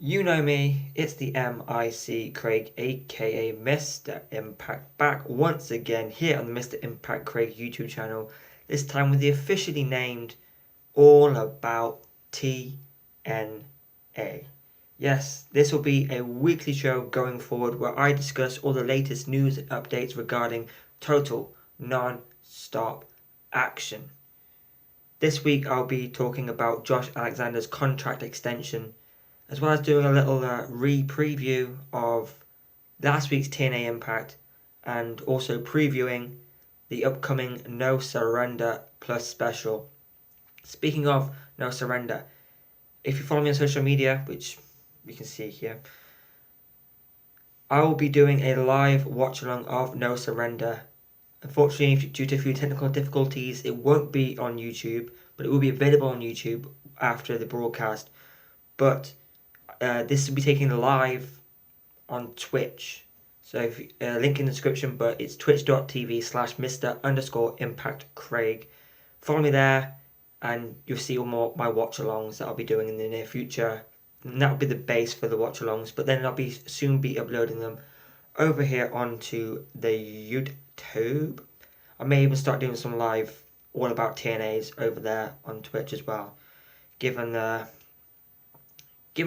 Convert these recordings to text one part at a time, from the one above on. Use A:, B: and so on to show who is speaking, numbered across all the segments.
A: You know me, it's the MIC Craig, aka Mr. Impact, back once again here on the Mr. Impact Craig YouTube channel, this time with the officially named All About TNA. Yes, this will be a weekly show going forward where I discuss all the latest news and updates regarding total non-stop action. This week I'll be talking about Josh Alexander's contract extension, as well as doing a little re-preview of last week's TNA Impact, and also previewing the upcoming No Surrender Plus special. Speaking of No Surrender, if you follow me on social media, which you can see here, I will be doing a live watch along of No Surrender. Unfortunately, due to a few technical difficulties, it won't be on YouTube, but it will be available on YouTube after the broadcast. But this will be taken live on Twitch. So if, link in the description, but it's twitch.tv/Mr_Impact Craig. Follow me there and you'll see all my watch alongs that I'll be doing in the near future. And that'll be the base for the watch alongs, but then I'll soon be uploading them over here onto the YouTube. I may even start doing some live All About TNAs over there on Twitch as well, given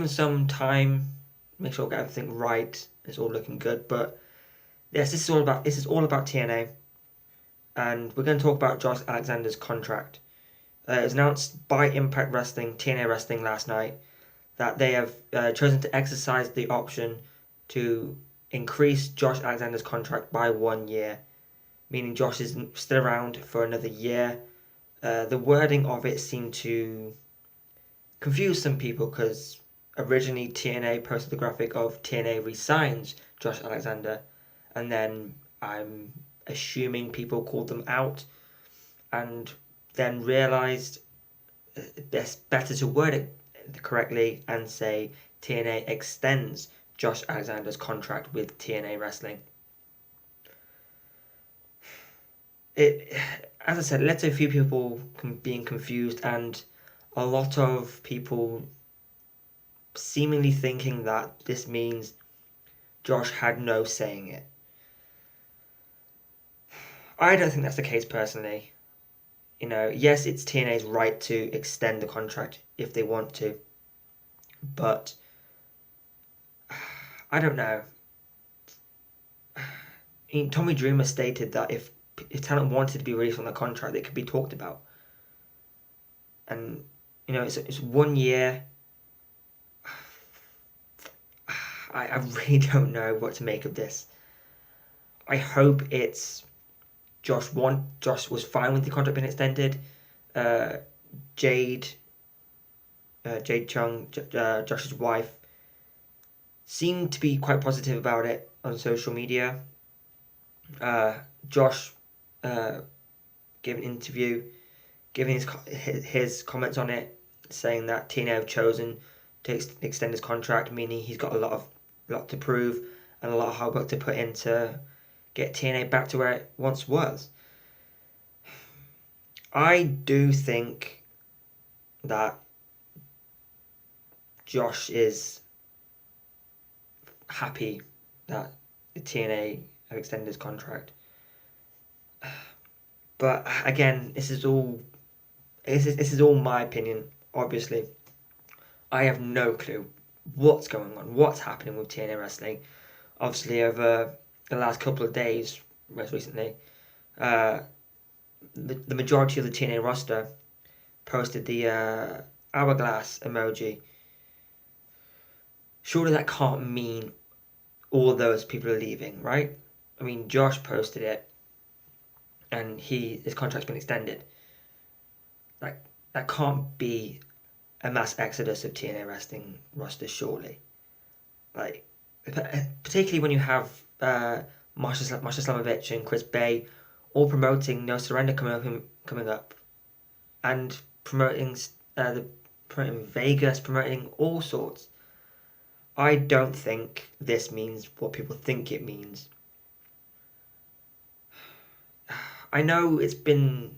A: some time, make sure I get everything right. It's all looking good. But yes, this is all about TNA, and we're going to talk about Josh Alexander's contract. It was announced by Impact Wrestling, TNA Wrestling, last night that they have chosen to exercise the option to increase Josh Alexander's contract by 1 year, meaning Josh is still around for another year. The wording of it seemed to confuse some people because originally TNA posted the graphic of TNA resigns Josh Alexander, and then I'm assuming people called them out and then realized it's better to word it correctly and say TNA extends Josh Alexander's contract with TNA Wrestling. It, as I said, led to a few people being confused and a lot of people seemingly thinking that this means Josh had no say in it. I don't think that's the case personally. Yes, it's TNA's right to extend the contract if they want to, but I don't know. Tommy Dreamer stated that if talent wanted to be released on the contract, it could be talked about. And it's 1 year. I really don't know what to make of this. I hope it's Josh was fine with the contract being extended. Jade Chung, Josh's wife, seemed to be quite positive about it on social media. Josh gave an interview, giving his comments on it, saying that TNA have chosen to extend his contract, meaning he's got a lot to prove and a lot of hard work to put in to get TNA back to where it once was. I do think that Josh is happy that the TNA have extended his contract. But again, this is all my opinion, obviously. I have no clue what's going on, what's happening with TNA Wrestling. Obviously, over the last couple of days, most recently, the majority of the TNA roster posted the hourglass emoji. Surely that can't mean all those people are leaving, right? I mean, Josh posted it, and his contract's been extended. Like, that can't be a mass exodus of TNA Wrestling roster, surely. Like, particularly when you have Masha Slamovich and Chris Bay all promoting No Surrender coming up, and promoting Vegas, promoting all sorts. I don't think this means what people think it means. I know it's been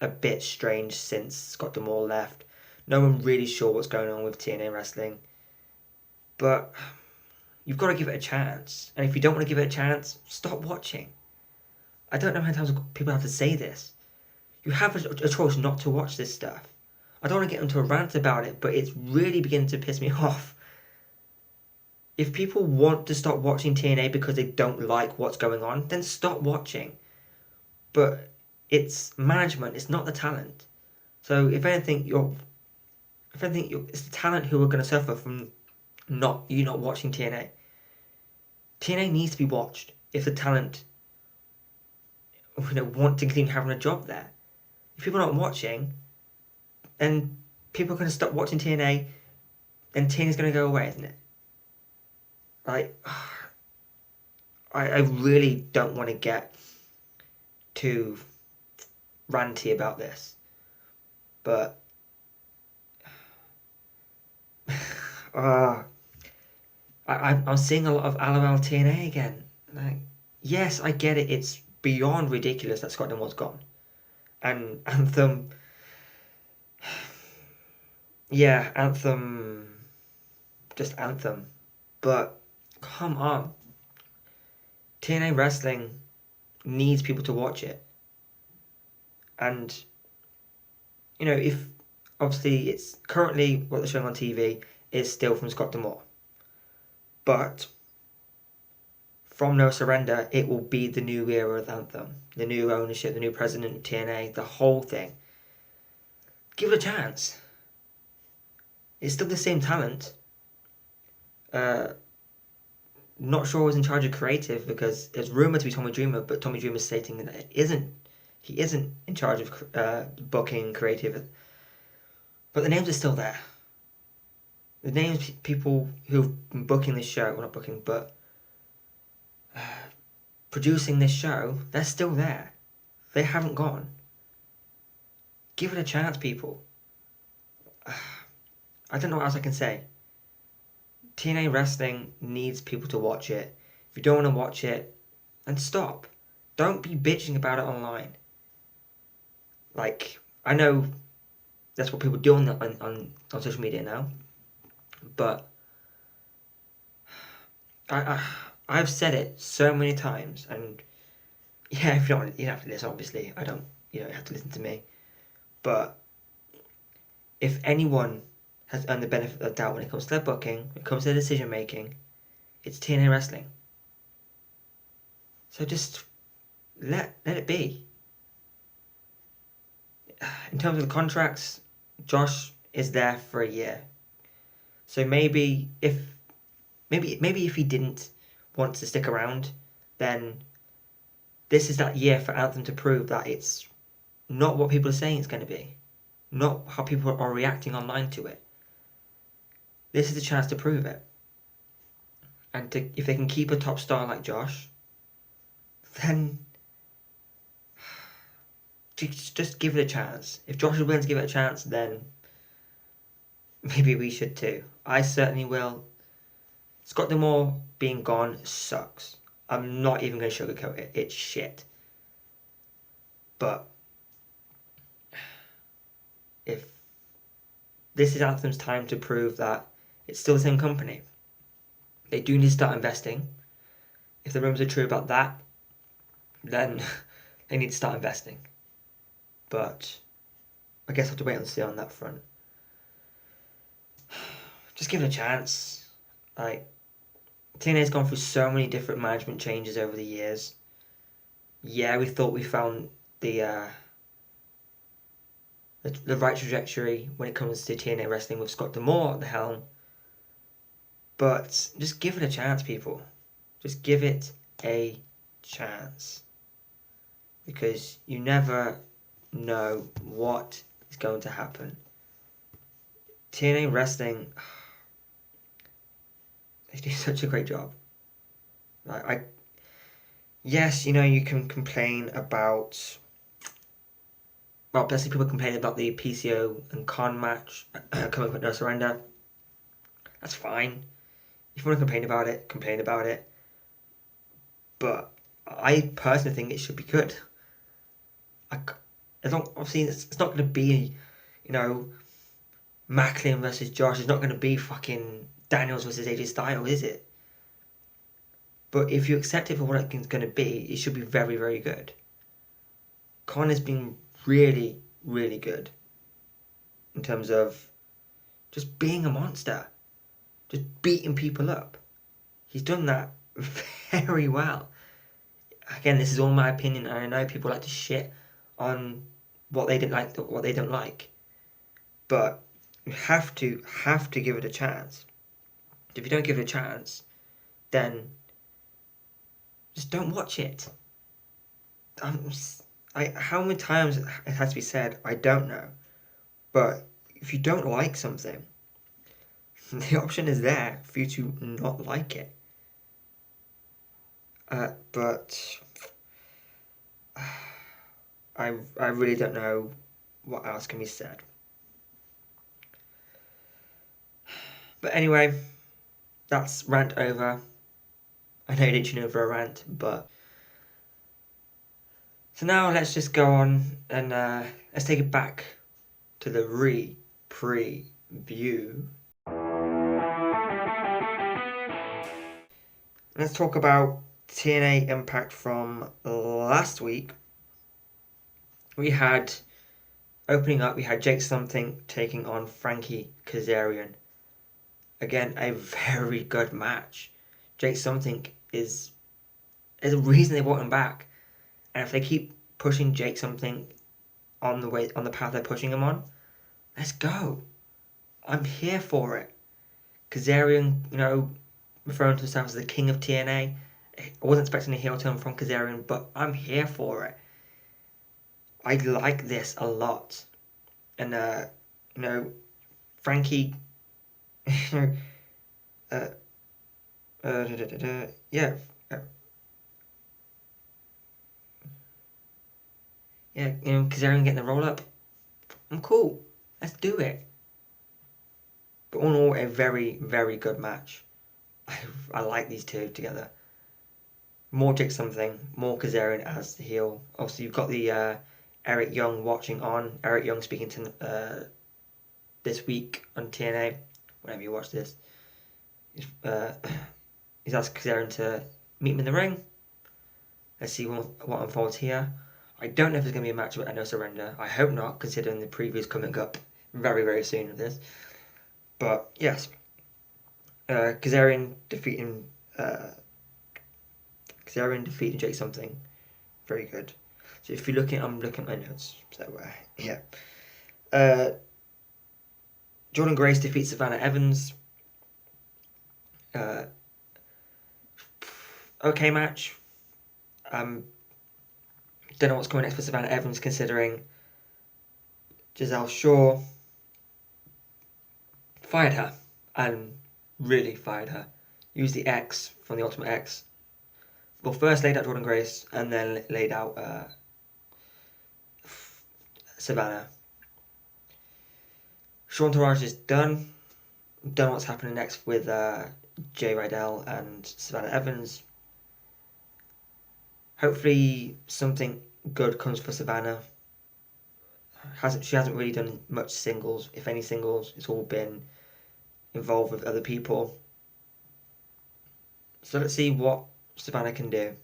A: a bit strange since Scott D'Amore left. No one really sure what's going on with TNA Wrestling. But you've got to give it a chance. And if you don't want to give it a chance, stop watching. I don't know how many times people have to say this. You have a choice not to watch this stuff. I don't want to get into a rant about it, but it's really beginning to piss me off. If people want to stop watching TNA because they don't like what's going on, then stop watching. But it's management, it's not the talent. So if anything, it's the talent who are going to suffer from not watching TNA. TNA needs to be watched if the talent want to continue having a job there. If people aren't watching, then people are going to stop watching TNA, and TNA is going to go away, isn't it? Like, I really don't want to get too ranty about this, but I'm seeing a lot of About TNA again. Like, yes, I get it. It's beyond ridiculous that Scott D'Amore's gone, and Anthem. Yeah, Anthem. Just Anthem, but come on. TNA wrestling needs people to watch it, and if obviously it's currently what they're showing on TV is still from Scott D'Amore, but from NoSurrender it will be the new era of Anthem, the new ownership, the new president of TNA, the whole thing. Give it a chance. It's still the same talent. Not sure who's in charge of creative because it's rumored to be Tommy Dreamer, but Tommy Dreamer's stating that he isn't in charge of booking creative. But the names are still there. The names people who've been booking this show, well not booking, but producing this show, they're still there. They haven't gone. Give it a chance, people. I don't know what else I can say. TNA wrestling needs people to watch it. If you don't want to watch it, then stop. Don't be bitching about it online. Like, I know that's what people do on social media now, but I've said it so many times, and yeah, if you don't have to listen, obviously. I don't, you have to listen to me. But if anyone has earned the benefit of the doubt when it comes to their booking, when it comes to their decision making, it's TNA wrestling. So just let it be. In terms of the contracts, Josh is there for a year. So maybe if he didn't want to stick around, then this is that year for Anthem to prove that it's not what people are saying it's going to be. Not how people are reacting online to it. This is the chance to prove it. And if they can keep a top star like Josh, then just give it a chance. If Josh is willing to give it a chance, then maybe we should too. I certainly will. Scott D'Amore being gone sucks. I'm not even going to sugarcoat it. It's shit. But if this is Anthem's time to prove that it's still the same company, they do need to start investing. If the rumors are true about that, then they need to start investing. But I guess I'll have to wait and see on that front. Just give it a chance. Like, TNA's gone through so many different management changes over the years. Yeah, we thought we found the right trajectory when it comes to TNA wrestling with Scott D'Amore at the helm. But just give it a chance, people. Just give it a chance. Because you never know what is going to happen. TNA wrestling, they do such a great job. Yes, you can complain about, well, basically people complain about the PCO and Con match coming with NoSurrender. That's fine. If you want to complain about it. But I personally think it should be good. Obviously, it's not going to be, Macklin versus Josh. It's not going to be fucking Daniels versus AJ Styles, is it? But if you accept it for what it's going to be, it should be very, very good. Connor's been really, really good in terms of just being a monster, just beating people up. He's done that very well. Again, this is all my opinion, and I know people like to shit on what they didn't like, what they don't like, but you have to give it a chance. If you don't give it a chance, then just don't watch it. How many times it has to be said, I don't know. But if you don't like something, the option is there for you to not like it. But I really don't know what else can be said. But anyway, that's rant over. I know you didn't tune in for a rant, but... So now let's just go on and let's take it back to the preview. Let's talk about TNA Impact from last week. We had, opening up, we had Jake Something taking on Frankie Kazarian. Again, a very good match. Jake Something is a reason they brought him back. And if they keep pushing Jake Something on the path they're pushing him on, let's go. I'm here for it. Kazarian, referring to himself as the king of TNA. I wasn't expecting a heel turn from Kazarian, but I'm here for it. I like this a lot. And, Frankie... yeah. Yeah, Kazarian getting the roll up. I'm cool. Let's do it. But all in all, a very, very good match. I like these two together. More Jake Something, more Kazarian as the heel. Also, you've got the Eric Young watching on. Eric Young speaking to this week on TNA. Whenever you watch this, he's asked Kazarian to meet him in the ring. Let's see what unfolds here. I don't know if there's going to be a match at NoSurrender. I hope not, considering the preview's coming up very, very soon of this. But yes, Kazarian defeating Jake Something, very good. So if you're looking, I'm looking at my notes. So yeah, Jordan Grace defeats Savannah Evans. Okay match. Don't know what's coming next for Savannah Evans, considering Giselle Shaw fired her, and really fired her. Used the X from the Ultimate X. Well, first laid out Jordan Grace, and then laid out Savannah. Shawn Taraj is done. Don't know what's happening next with Jay Rydell and Savannah Evans. Hopefully something good comes for Savannah. She hasn't really done much singles, if any singles. It's all been involved with other people. So let's see what Savannah can do.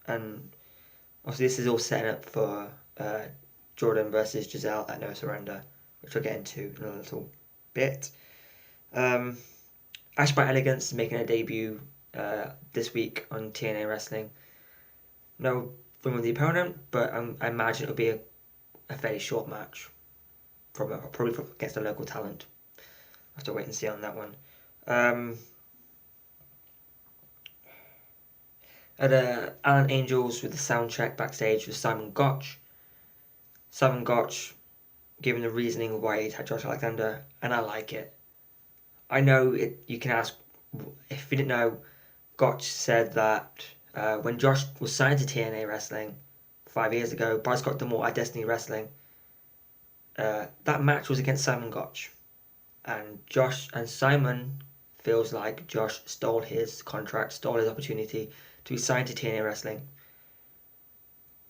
A: And obviously this is all setting up for Jordan versus Giselle at NoSurrender, which we'll get into in a little bit. Ash by Elegance is making a debut this week on TNA Wrestling. No win with the opponent, but I imagine it'll be a fairly short match, probably against a local talent. I'll have to wait and see on that one. At Alan Angels with the sound check backstage with Simon Gotch. Simon Gotch giving the reasoning why he'd had Josh Alexander, and I like it. I know you can ask, if you didn't know, Gotch said that when Josh was signed to TNA Wrestling 5 years ago by Scott D'Amore at Destiny Wrestling, that match was against Simon Gotch. And Simon feels like Josh stole his contract, stole his opportunity to be signed to TNA Wrestling.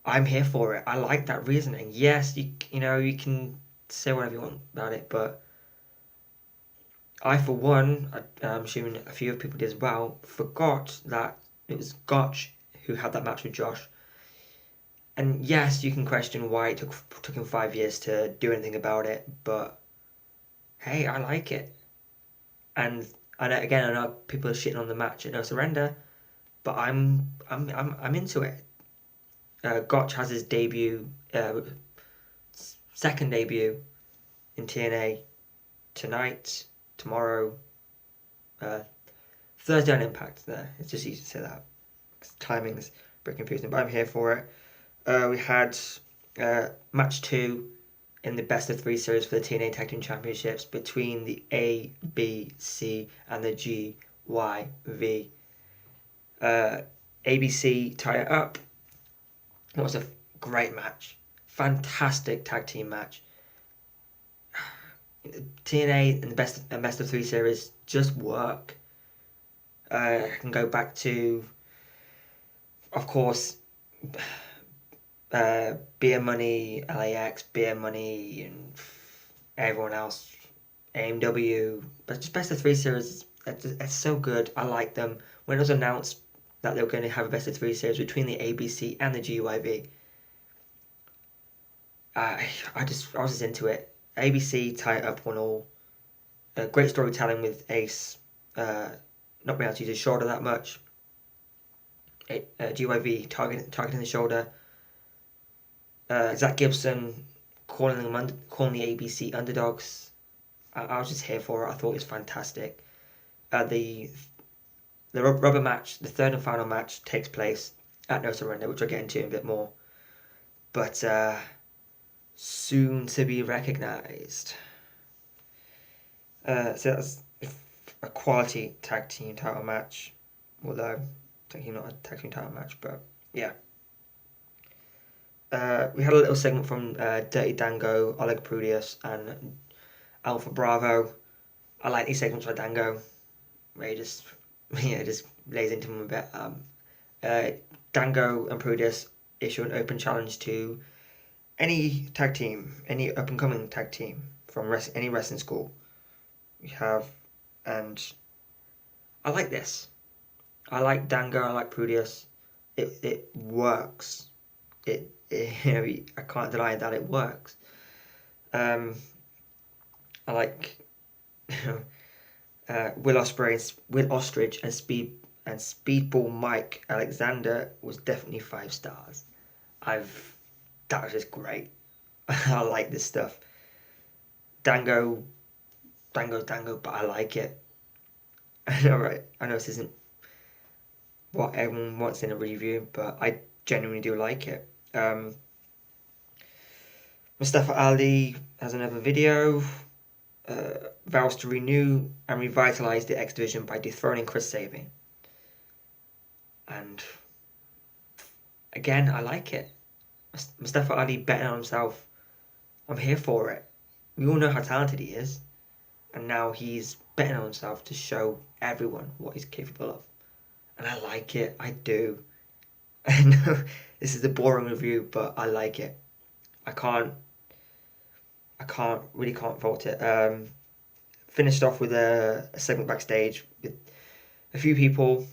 A: I'm here for it. I like that reasoning. Yes, you can say whatever you want about it, but I, for one, I'm assuming a few people did as well, forgot that it was Gotch who had that match with Josh. And yes, you can question why it took him 5 years to do anything about it, but hey, I like it. And I know people are shitting on the match at NoSurrender, but I'm into it. Gotch has his debut, second debut in TNA tonight, tomorrow, uh, Thursday on Impact. There, it's just easy to say that. Timing's a bit confusing, but I'm here for it. We had match 2 in the best of 3 series for the TNA Tag Team Championships between the A, B, C, and the G, Y, V. ABC tie it up. It was a great match. Fantastic tag team match. TNA and the best of 3 series just work. I can go back to, of course, Beer Money, LAX, Beer Money, and everyone else, AMW. But just best of 3 series, it's so good. I like them. When it was announced that they were going to have a best of 3 series between the ABC and the GYV, I was just into it. ABC tie it up 1-1. Great storytelling with Ace not being able to use his shoulder that much. GYV targeting the shoulder. Zach Gibson calling the ABC underdogs. I was just here for it. I thought it was fantastic. The rubber match, the third and final match, takes place at NoSurrender, which I'll get into in a bit more. But soon to be recognised. So that's a quality tag team title match, although technically not a tag team title match, but yeah. We had a little segment from Dirty Dango, Oleg Prudius, and Alpha Bravo. I like these segments for Dango, where he just lays into him a bit. Dango and Prudius issue an open challenge to any tag team, any up and coming tag team from any wrestling school we have, and I like this. I like Dango. I like Prudius. It works. I can't deny that it works. I like Will Ostrich, and Speedball Mike Alexander was definitely 5 stars. That was just great. I like this stuff. Dango, but I like it. I know, right? I know this isn't what everyone wants in a review, but I genuinely do like it. Mustafa Ali has another video. Vows to renew and revitalise the X Division by dethroning Chris Sabin. And again, I like it. Mustafa Ali betting on himself. I'm here for it. We all know how talented he is. And now he's betting on himself to show everyone what he's capable of. And I like it. I do. I know this is a boring review, but I like it. I really can't fault it. Finished off with a segment backstage with a few people,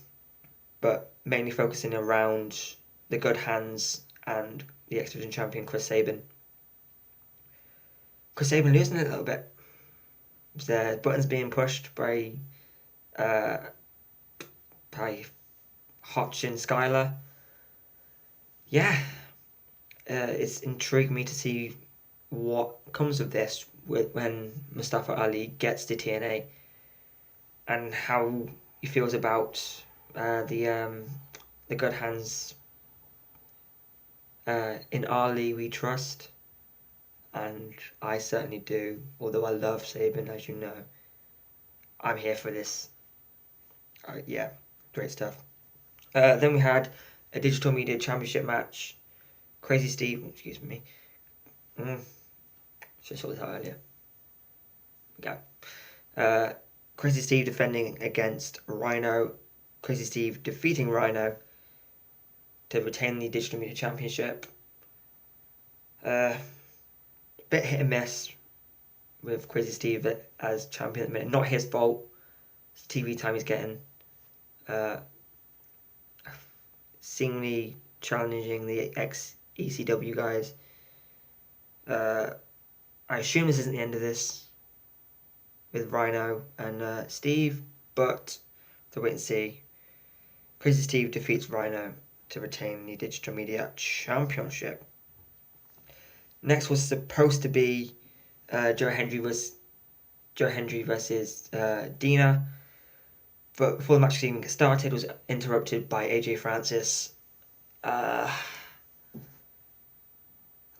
A: but mainly focusing around the good hands and the X Division champion Chris Sabin. Chris Sabin losing it a little bit. The buttons being pushed by Hotch and Skylar. Yeah, it's intrigued me to see what comes of this when Mustafa Ali gets to TNA, and how he feels about the good hands. In Ali we trust, and I certainly do. Although I love Sabin, as you know, I'm here for this. Yeah, great stuff. Then we had a Digital Media Championship match. Crazy Steve, excuse me. Should have sorted this out earlier. Yeah. Crazy Steve defending against Rhino. Crazy Steve defeating Rhino to retain the Digital Media Championship. Bit hit and miss. with Crazy Steve as champion at the minute. Not his fault. It's TV time he's getting. Seemingly challenging the ex-ECW guys. I assume this isn't the end of this with Rhino and Steve, but to wait and see. Crazy Steve defeats Rhino to retain the Digital Media Championship. Next was supposed to be Joe Hendry versus Dina, but before the match even get started, was interrupted by AJ Francis.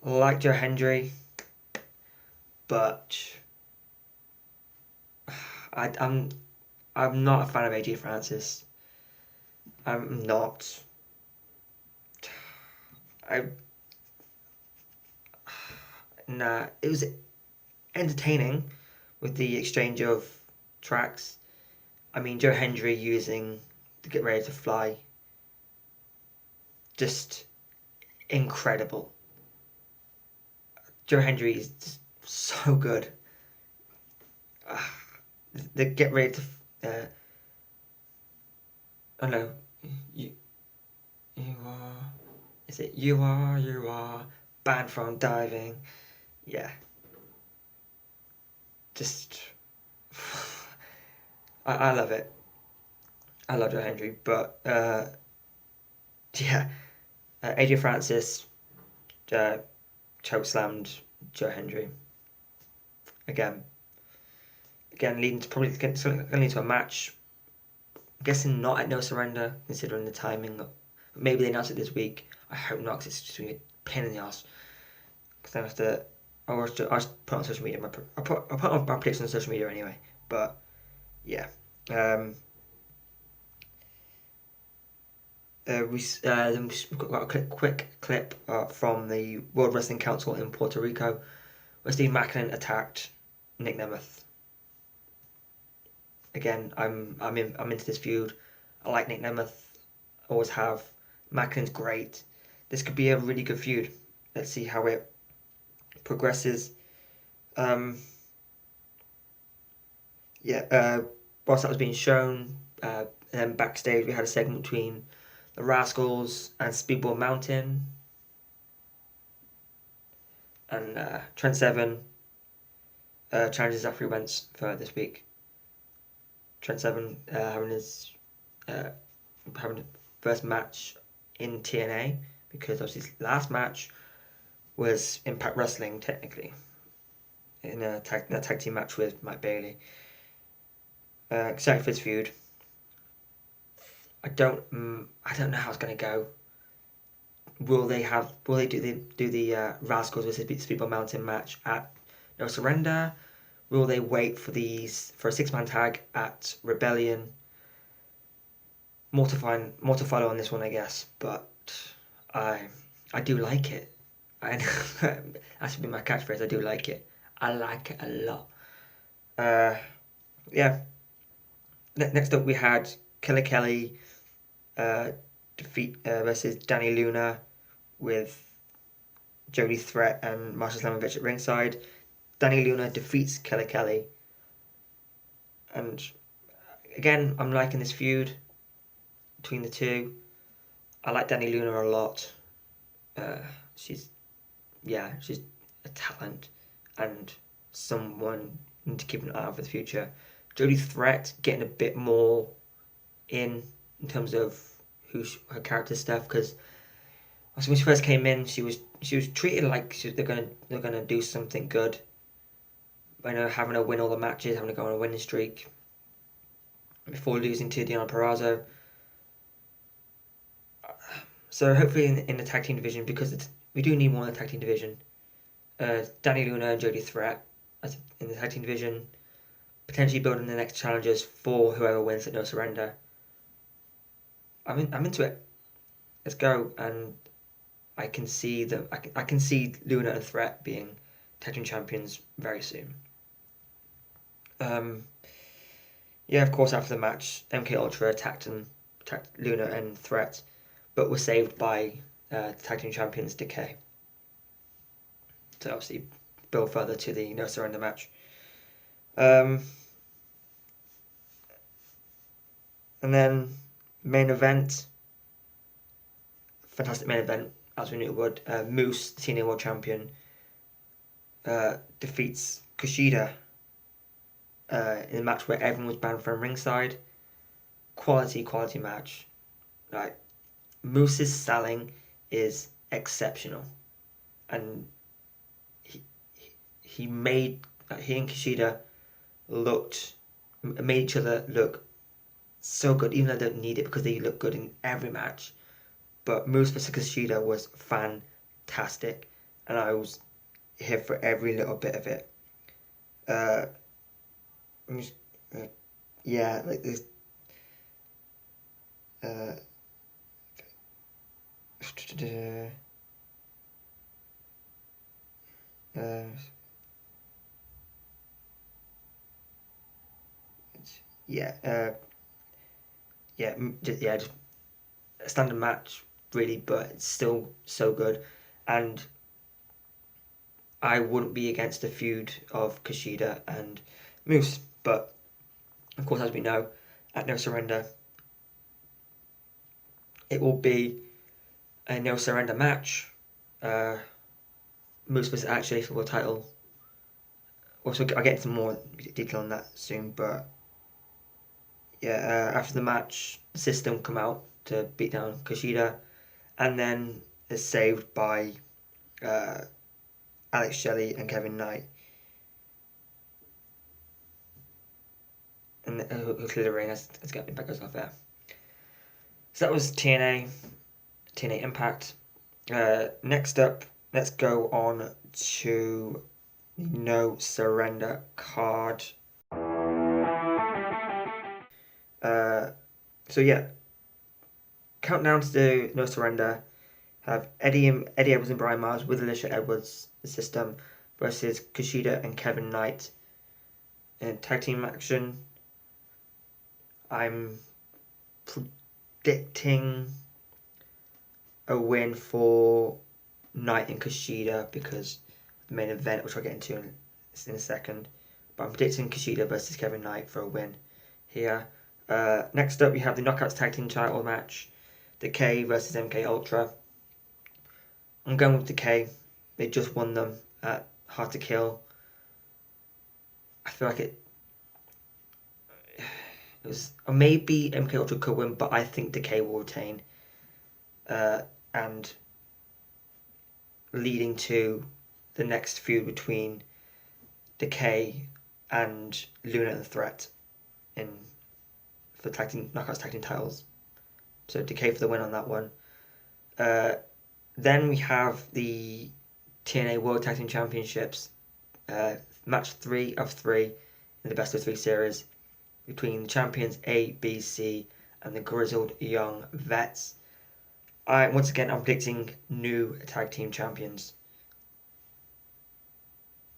A: Like Joe Hendry, but I'm not a fan of AJ Francis. I'm not. Nah, it was entertaining with the exchange of tracks. I mean, Joe Hendry using to Get Ready to Fly. Just incredible. Joe Hendry is just so good. The Get Ready to... oh no. You are... Is it you are banned from diving? Yeah. Just... I love it. I love Joe Hendry, but yeah, AJ Francis chokeslammed Joe Hendry again, leading to probably going to lead to a match. I'm guessing not at No Surrender, considering the timing. Maybe they announce it this week. I hope not, because it's just going to be a pain in the ass. Because I have to. I'll just put on social media. I'll put on my predictions on social media anyway. But yeah. We've got a quick clip from the World Wrestling Council in Puerto Rico, where Steve Macklin attacked Nick Nemeth. Again, I'm into this feud. I like Nick Nemeth, always have. Macklin's great. This could be a really good feud. Let's see how it progresses. Whilst that was being shown, and then backstage we had a segment between the Rascals and Speedball Mountain, and Trent Seven challenges Zachary Wentz for this week. Trent Seven having his first match in TNA, because obviously his last match was Impact Wrestling, technically, in a tag team match with Mike Bailey. Excited for this feud. I don't know how it's going to go. Will they do the Rascals versus Speedball Mountain match at No Surrender? Will they wait for a 6-man tag at Rebellion? More to follow on this one, I guess. But I do like it. That should be my catchphrase. I do like it. I like it a lot. Yeah. Next up, we had Killer Kelly defeat versus Danny Luna with Jody Threat and Marshall Slamovich at ringside. Danny Luna defeats Killer Kelly, and again, I'm liking this feud between the two. I like Danny Luna a lot. She's a talent and someone to keep an eye on for the future. Jody Threat getting a bit more in terms of her character stuff, because when she first came in, she was treated like they're gonna do something good. Having her win all the matches, having her go on a winning streak before losing to Deonna Purrazzo. So hopefully in the tag team division, because we do need more in the tag team division. Danny Luna and Jody Threat in the tag team division, potentially building the next challengers for whoever wins at No Surrender. I'm into it. Let's go, and I can see I can see Luna and Threat being tag team champions very soon. Of course, after the match, MK Ultra attacked Luna and Threat, but were saved by tag team champions Decay to obviously build further to the No Surrender match. And then main event, fantastic main event, as we knew it would. Moose, the TNA World Champion, defeats Kushida in a match where everyone was banned from ringside. Quality match. Like, Moose's selling is exceptional, and he made he and Kushida made each other look so good, even though they don't need it because they look good in every match. But Moose vs Kushida was fantastic, and I was here for every little bit of it. Uh, just, yeah, like this. Uh, uh, yeah, just a standard match, really, but it's still so good. And I wouldn't be against the feud of Kushida and Moose, but of course, as we know, at NoSurrender, it will be a NoSurrender match. Uh, Moose was actually for the title. Also, I'll get into more detail on that soon, but yeah, after the match, the System come out to beat down Kushida, and then is saved by uh, Alex Shelley and Kevin Knight, and who clear the ring as Impact goes off there. So that was TNA Impact. Next up, let's go on to NoSurrender card. So yeah, countdown to the NoSurrender have Eddie Edwards and Brian Myers with Alicia Edwards, the System, versus Kushida and Kevin Knight in tag team action. I'm predicting a win for Knight and Kushida because the main event, which I'll get into in a second. But I'm predicting Kushida versus Kevin Knight for a win here. Next up, we have the Knockouts Tag Team title match. Decay versus MK Ultra. I'm going with Decay. They just won them at Hard to Kill. I feel like it was, or maybe MK Ultra could win, but I think Decay will retain. And leading to the next feud between Decay and Luna and Threat for Knockouts Tag Team titles. So Decay for the win on that one. Then we have the TNA World Tag Team Championships, match 3 of 3 in the best of 3 series between the champions A, B, C, and the grizzled young vets. Once again, I'm predicting new tag team champions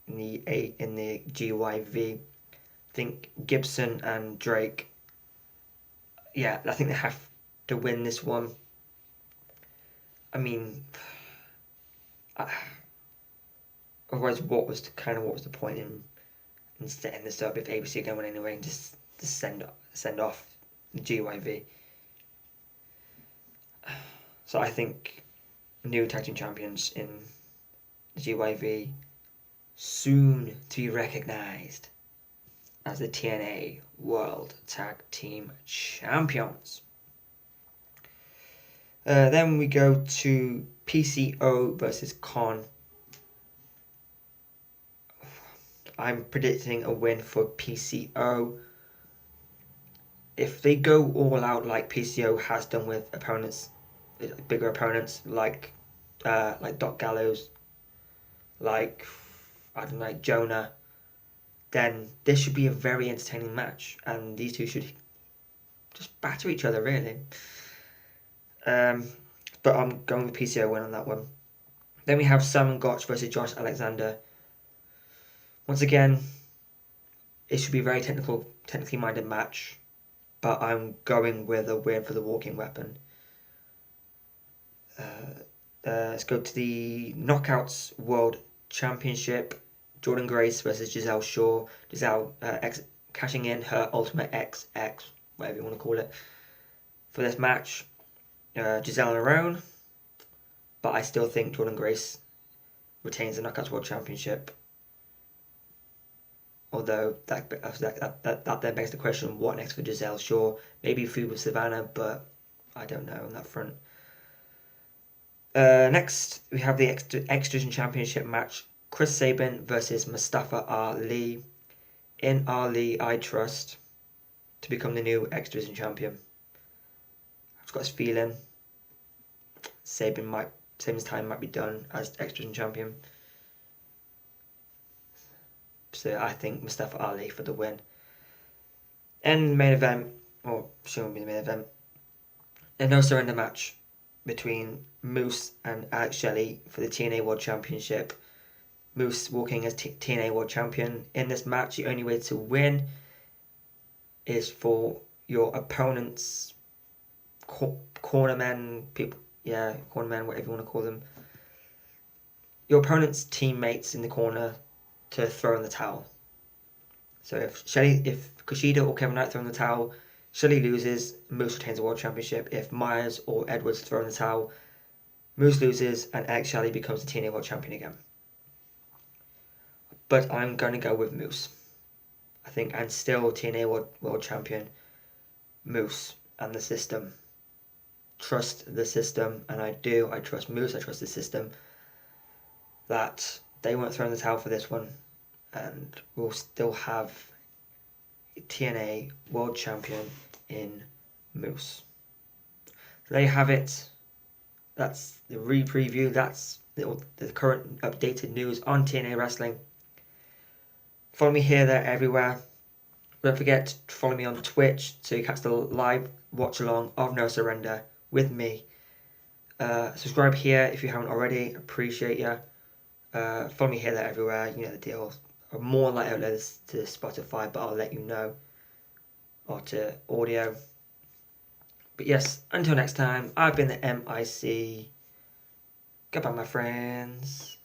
A: in the GYV. I think Gibson and Drake. Yeah, I think they have to win this one. I mean, otherwise, what was the point in setting this up if ABC are going to win anyway and just send off the GYV? So I think new tag team champions in the GYV, soon to be recognised as the TNA World Tag Team Champions. Then we go to PCO versus Con. I'm predicting a win for PCO. If they go all out like PCO has done with opponents, bigger opponents like Doc Gallows, like Jonah, then this should be a very entertaining match, and these two should just batter each other really. But I'm going with PCO win on that one. Then we have Simon Gotch versus Josh Alexander. Once again, it should be a very technically minded match, but I'm going with a win for the walking weapon. Let's go to the Knockouts World Championship. Jordynne Grace versus Giselle Shaw. Giselle cashing in her Ultimate XX, whatever you want to call it, for this match. Giselle on her own, but I still think Jordynne Grace retains the Knockouts World Championship. Although that then begs the question, what next for Giselle Shaw? Maybe feud with Savannah, but I don't know on that front. Next, we have the X Division Championship match. Chris Sabin versus Mustafa Ali. In Ali, I trust to become the new X Division champion. I've got this feeling Sabin's time might be done as X Division champion. So I think Mustafa Ali for the win. And main event, or shouldn't be the main event, a no-surrender match between Moose and Alex Shelley for the TNA World Championship. Moose walking as TNA World Champion. In this match, the only way to win is for your opponent's cornermen, cornermen, whatever you want to call them. Your opponent's teammates in the corner to throw in the towel. So if Kushida or Kevin Knight throw in the towel, Shelley loses, Moose retains the World Championship. If Myers or Edwards throw in the towel, Moose loses and Alex Shelley becomes the TNA World Champion again. But I'm going to go with Moose. I think, and still TNA World Champion, Moose and the system. Trust the system, and I do. I trust Moose, I trust the system. That they won't throw in the towel for this one, and we'll still have TNA World Champion in Moose. So there you have it. That's the re-preview. That's the current updated news on TNA Wrestling. Follow me here, there, everywhere. Don't forget to follow me on Twitch so you catch the live watch along of No Surrender with me. Subscribe here if you haven't already. Appreciate you. Follow me here, there, everywhere. You know the deal. Or more like outlets to Spotify, but I'll let you know. Or to audio. But yes, until next time, I've been the MIC. Goodbye, my friends.